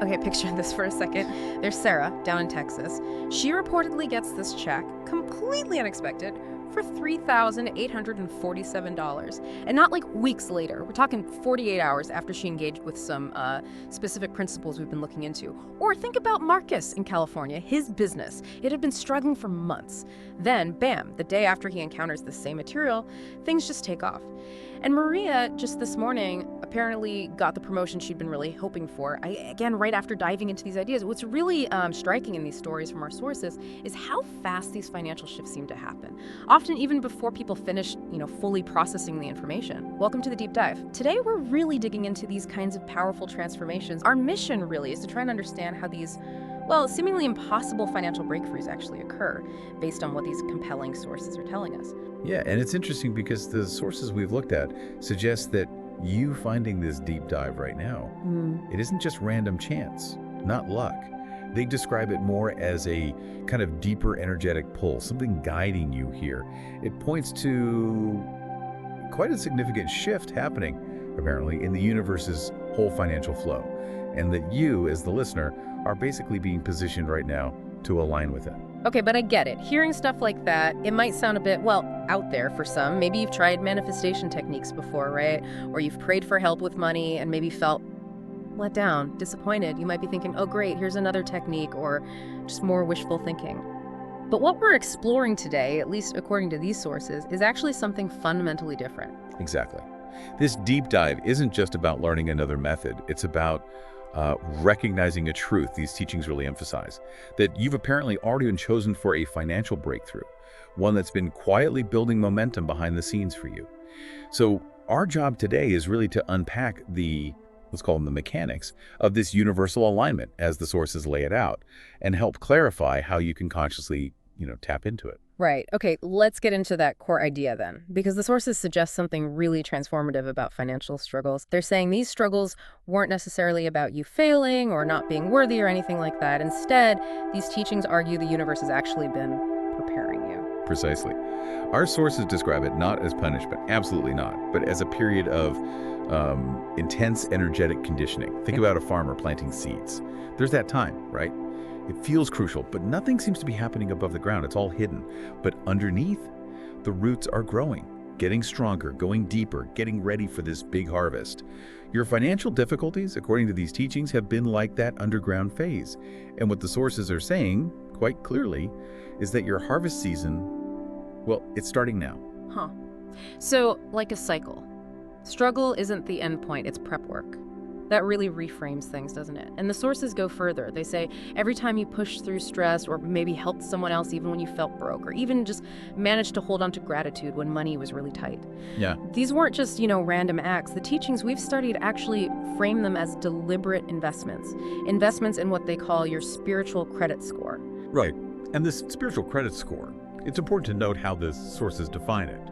Okay, picture this for a second. There's Sarah down in Texas. She reportedly gets this check, completely unexpected, for $3,847. And not like weeks later. We're talking 48 hours after she engaged with some specific principles we've been looking into. Or think about Marcus in California, his business. It had been struggling for months. Then, bam, the day after he encounters the same material, things just take off. And Maria, just this morning, apparently got the promotion she'd been really hoping for. Again, right after diving into these ideas, what's really striking in these stories from our sources is how fast these financial shifts seem to happen. Often even before people finish, fully processing the information. Welcome to the Deep Dive. Today, we're really digging into these kinds of powerful transformations. Our mission really is to try and understand how these seemingly impossible financial breakthroughs actually occur based on what these compelling sources are telling us. Yeah, and it's interesting because the sources we've looked at suggest that you finding this deep dive right now, it isn't just random chance, not luck. They describe it more as a kind of deeper energetic pull, something guiding you here. It points to quite a significant shift happening, apparently, in the universe's whole financial flow, and that you, as the listener, are basically being positioned right now to align with it. Okay, but I get it. Hearing stuff like that, it might sound a bit, out there for some. Maybe you've tried manifestation techniques before, right? Or you've prayed for help with money and maybe felt let down, disappointed. You might be thinking, oh great, here's another technique, or just more wishful thinking. But what we're exploring today, at least according to these sources, is actually something fundamentally different. Exactly. This deep dive isn't just about learning another method. It's about recognizing a truth these teachings really emphasize, that you've apparently already been chosen for a financial breakthrough, one that's been quietly building momentum behind the scenes for you. So our job today is really to unpack let's call them the mechanics, of this universal alignment as the sources lay it out, and help clarify how you can consciously, tap into it. Right. Okay, let's get into that core idea then, because the sources suggest something really transformative about financial struggles. They're saying these struggles weren't necessarily about you failing or not being worthy or anything like that. Instead, these teachings argue the universe has actually been preparing you. Precisely. Our sources describe it not as punishment, absolutely not, but as a period of intense energetic conditioning. Think about a farmer planting seeds. There's that time, right? It feels crucial, but nothing seems to be happening above the ground. It's all hidden. But underneath, the roots are growing, getting stronger, going deeper, getting ready for this big harvest. Your financial difficulties, according to these teachings, have been like that underground phase. And what the sources are saying, quite clearly, is that your harvest season, it's starting now. Huh. So, like a cycle. Struggle isn't the end point, it's prep work. That really reframes things, doesn't it? And the sources go further. They say every time you push through stress or maybe helped someone else even when you felt broke, or even just managed to hold on to gratitude when money was really tight. Yeah. These weren't just, random acts. The teachings we've studied actually frame them as deliberate investments. Investments in what they call your spiritual credit score. Right. And this spiritual credit score, it's important to note how the sources define it.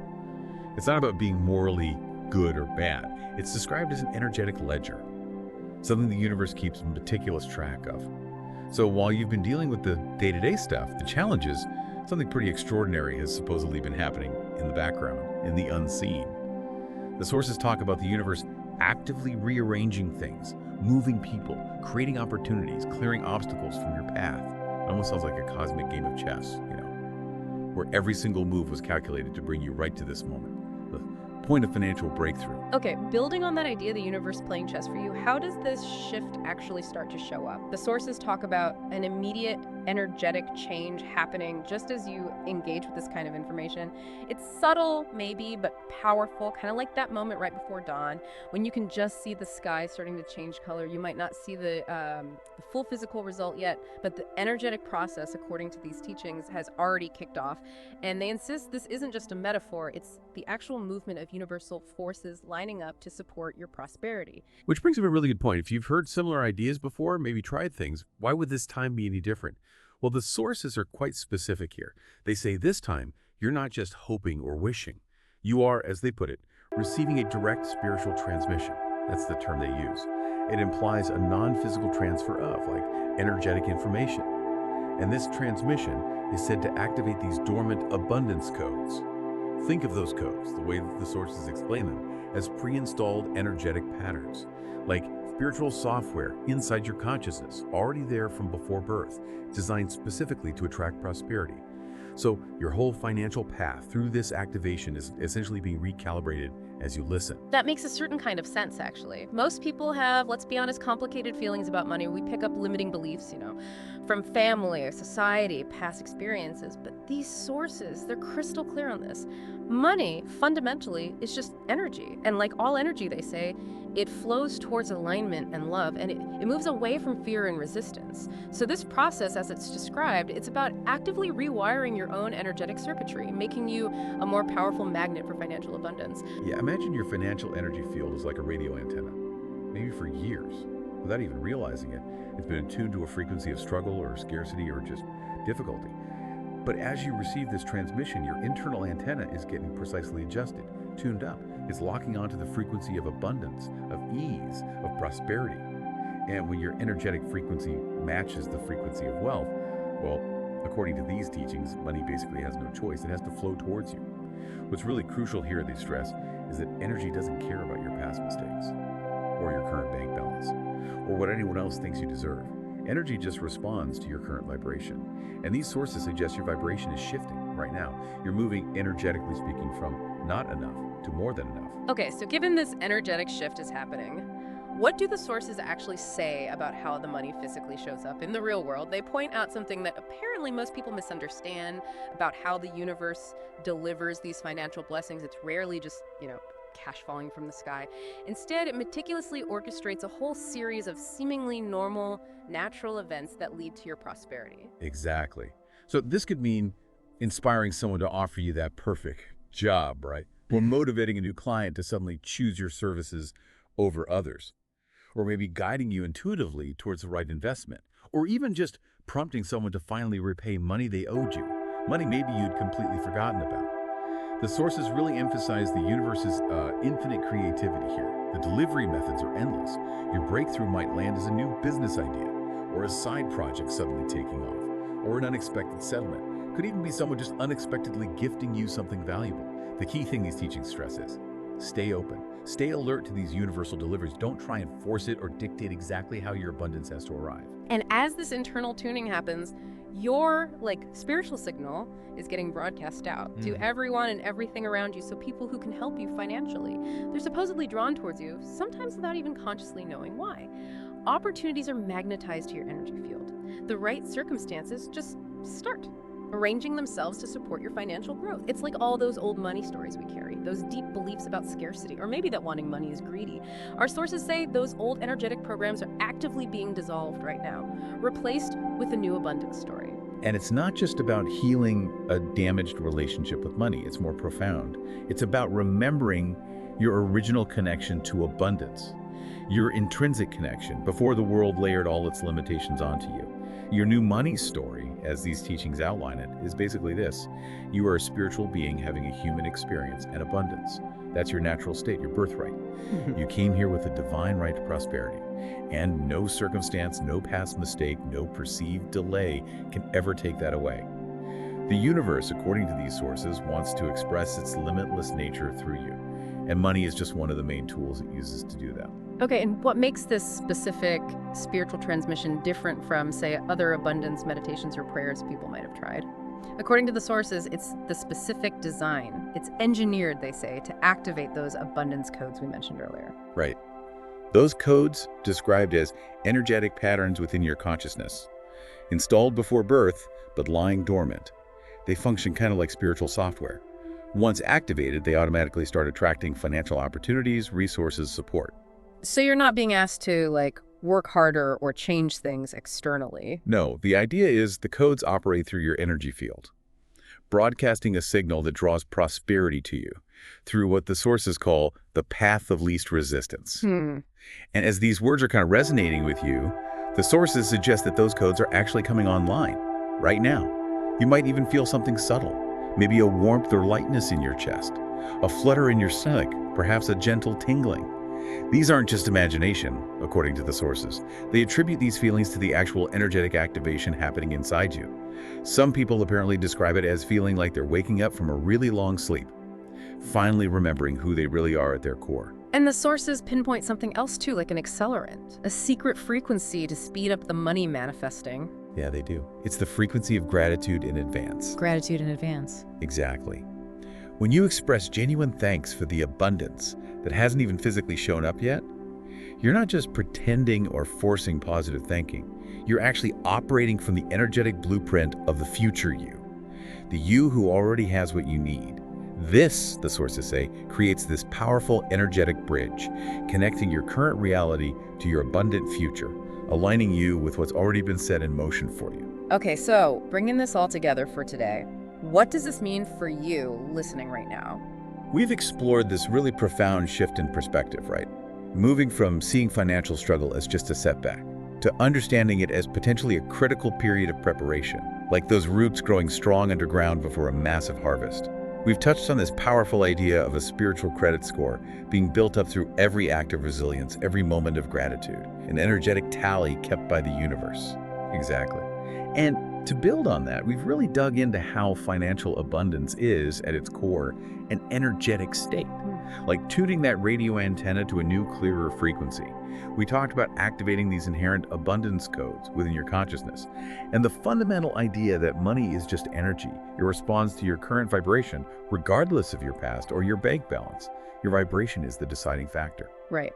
It's not about being morally good or bad. It's described as an energetic ledger, something the universe keeps meticulous track of. So while you've been dealing with the day-to-day stuff, the challenges, something pretty extraordinary has supposedly been happening in the background, in the unseen. The sources talk about the universe actively rearranging things, moving people, creating opportunities, clearing obstacles from your path. It almost sounds like a cosmic game of chess, where every single move was calculated to bring you right to this moment, the point of financial breakthrough. Okay, building on that idea, the universe playing chess for you, how does this shift actually start to show up? The sources talk about an immediate energetic change happening just as you engage with this kind of information. It's subtle, maybe, but powerful, kind of like that moment right before dawn when you can just see the sky starting to change color. You might not see the full physical result yet, but the energetic process, according to these teachings, has already kicked off. And they insist this isn't just a metaphor, it's the actual movement of universal forces lining up to support your prosperity. Which brings up a really good point. If you've heard similar ideas before, maybe tried things, why would this time be any different? Well, the sources are quite specific here. They say this time, you're not just hoping or wishing. You are, as they put it, receiving a direct spiritual transmission. That's the term they use. It implies a non-physical transfer of, like, energetic information. And this transmission is said to activate these dormant abundance codes. Think of those codes, the way that the sources explain them, as pre-installed energetic patterns, like spiritual software inside your consciousness, already there from before birth, designed specifically to attract prosperity. So your whole financial path through this activation is essentially being recalibrated as you listen. That makes a certain kind of sense, actually. Most people have, let's be honest, complicated feelings about money. We pick up limiting beliefs, from family, society, past experiences. But these sources, they're crystal clear on this. Money, fundamentally, is just energy. And like all energy, they say, it flows towards alignment and love, and it moves away from fear and resistance. So this process, as it's described, it's about actively rewiring your own energetic circuitry, making you a more powerful magnet for financial abundance. Yeah, imagine your financial energy field is like a radio antenna. Maybe for years, without even realizing it, it's been attuned to a frequency of struggle or scarcity or just difficulty. But as you receive this transmission, your internal antenna is getting precisely adjusted, tuned up. It's locking onto the frequency of abundance, of ease, of prosperity. And when your energetic frequency matches the frequency of wealth, well, according to these teachings, money basically has no choice. It has to flow towards you. What's really crucial here, they stress, is that energy doesn't care about your past mistakes, or your current bank balance, or what anyone else thinks you deserve. Energy just responds to your current vibration. And these sources suggest your vibration is shifting right now. You're moving, energetically speaking, from not enough to more than enough. Okay, so given this energetic shift is happening, what do the sources actually say about how the money physically shows up in the real world? They point out something that apparently most people misunderstand about how the universe delivers these financial blessings. It's rarely just, cash falling from the sky. Instead, it meticulously orchestrates a whole series of seemingly normal, natural events that lead to your prosperity. Exactly. So this could mean inspiring someone to offer you that perfect job, right? Or motivating a new client to suddenly choose your services over others. Or maybe guiding you intuitively towards the right investment. Or even just prompting someone to finally repay money they owed you. Money maybe you'd completely forgotten about. The sources really emphasize the universe's infinite creativity here. The delivery methods are endless. Your breakthrough might land as a new business idea, or a side project suddenly taking off, or an unexpected settlement. Could even be someone just unexpectedly gifting you something valuable. The key thing these teachings stress is, stay open. Stay alert to these universal deliveries. Don't try and force it or dictate exactly how your abundance has to arrive. And as this internal tuning happens, your spiritual signal is getting broadcast out to everyone and everything around you. So people who can help you financially, they're supposedly drawn towards you, sometimes without even consciously knowing why. Opportunities are magnetized to your energy field. The right circumstances just start arranging themselves to support your financial growth. It's like all those old money stories we carry, those deep beliefs about scarcity, or maybe that wanting money is greedy. Our sources say those old energetic programs are actively being dissolved right now, replaced with a new abundance story. And it's not just about healing a damaged relationship with money. It's more profound. It's about remembering your original connection to abundance, your intrinsic connection before the world layered all its limitations onto you. Your new money story, as these teachings outline it, is basically this. You are a spiritual being having a human experience and abundance. That's your natural state, your birthright. You came here with a divine right to prosperity. And no circumstance, no past mistake, no perceived delay can ever take that away. The universe, according to these sources, wants to express its limitless nature through you. And money is just one of the main tools it uses to do that. Okay, and what makes this specific spiritual transmission different from, say, other abundance meditations or prayers people might have tried? According to the sources, it's the specific design. It's engineered, they say, to activate those abundance codes we mentioned earlier. Right. Those codes, described as energetic patterns within your consciousness, installed before birth, but lying dormant. They function kind of like spiritual software. Once activated, they automatically start attracting financial opportunities, resources, support. So you're not being asked to, work harder or change things externally. No, the idea is the codes operate through your energy field, broadcasting a signal that draws prosperity to you through what the sources call the path of least resistance. And as these words are kind of resonating with you, the sources suggest that those codes are actually coming online right now. You might even feel something subtle, maybe a warmth or lightness in your chest, a flutter in your stomach, perhaps a gentle tingling. These aren't just imagination, according to the sources. They attribute these feelings to the actual energetic activation happening inside you. Some people apparently describe it as feeling like they're waking up from a really long sleep, finally remembering who they really are at their core. And the sources pinpoint something else too, like an accelerant, a secret frequency to speed up the money manifesting. Yeah, they do. It's the frequency of gratitude in advance. Gratitude in advance. Exactly. When you express genuine thanks for the abundance that hasn't even physically shown up yet, you're not just pretending or forcing positive thinking. You're actually operating from the energetic blueprint of the future you, the you who already has what you need. This, the sources say, creates this powerful energetic bridge, connecting your current reality to your abundant future, aligning you with what's already been set in motion for you. Okay, so bringing this all together for today, what does this mean for you listening right now? We've explored this really profound shift in perspective, right? Moving from seeing financial struggle as just a setback to understanding it as potentially a critical period of preparation, like those roots growing strong underground before a massive harvest. We've touched on this powerful idea of a spiritual credit score being built up through every act of resilience, every moment of gratitude, an energetic tally kept by the universe. Exactly. And to build on that, we've really dug into how financial abundance is, at its core, an energetic state, like tuning that radio antenna to a new, clearer frequency. We talked about activating these inherent abundance codes within your consciousness, and the fundamental idea that money is just energy. It responds to your current vibration, regardless of your past or your bank balance. Your vibration is the deciding factor. Right.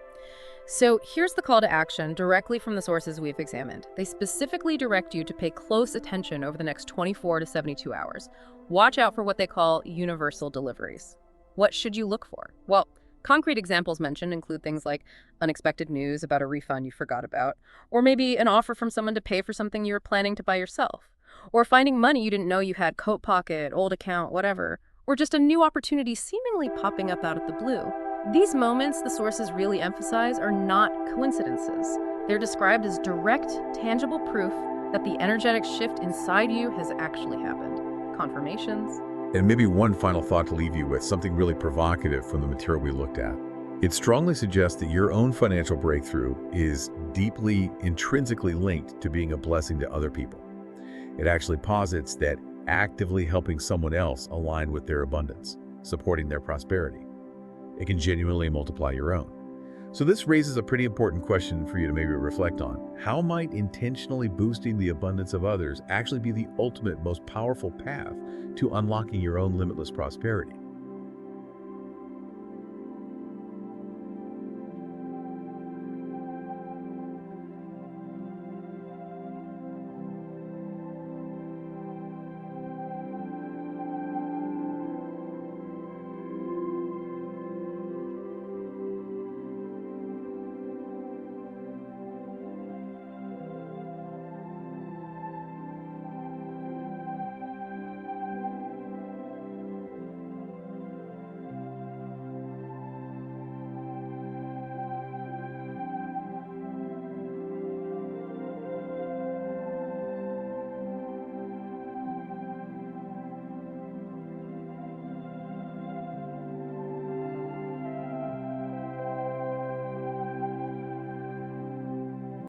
So here's the call to action directly from the sources we've examined. They specifically direct you to pay close attention over the next 24 to 72 hours. Watch out for what they call universal deliveries. What should you look for? Well, concrete examples mentioned include things like unexpected news about a refund you forgot about, or maybe an offer from someone to pay for something you were planning to buy yourself, or finding money you didn't know you had, coat pocket, old account, whatever, or just a new opportunity seemingly popping up out of the blue. These moments, the sources really emphasize, are not coincidences. They're described as direct, tangible proof that the energetic shift inside you has actually happened. Confirmations. And maybe one final thought to leave you with, something really provocative from the material we looked at. It strongly suggests that your own financial breakthrough is deeply, intrinsically linked to being a blessing to other people. It actually posits that actively helping someone else align with their abundance, supporting their prosperity, it can genuinely multiply your own. So this raises a pretty important question for you to maybe reflect on. How might intentionally boosting the abundance of others actually be the ultimate, most powerful path to unlocking your own limitless prosperity?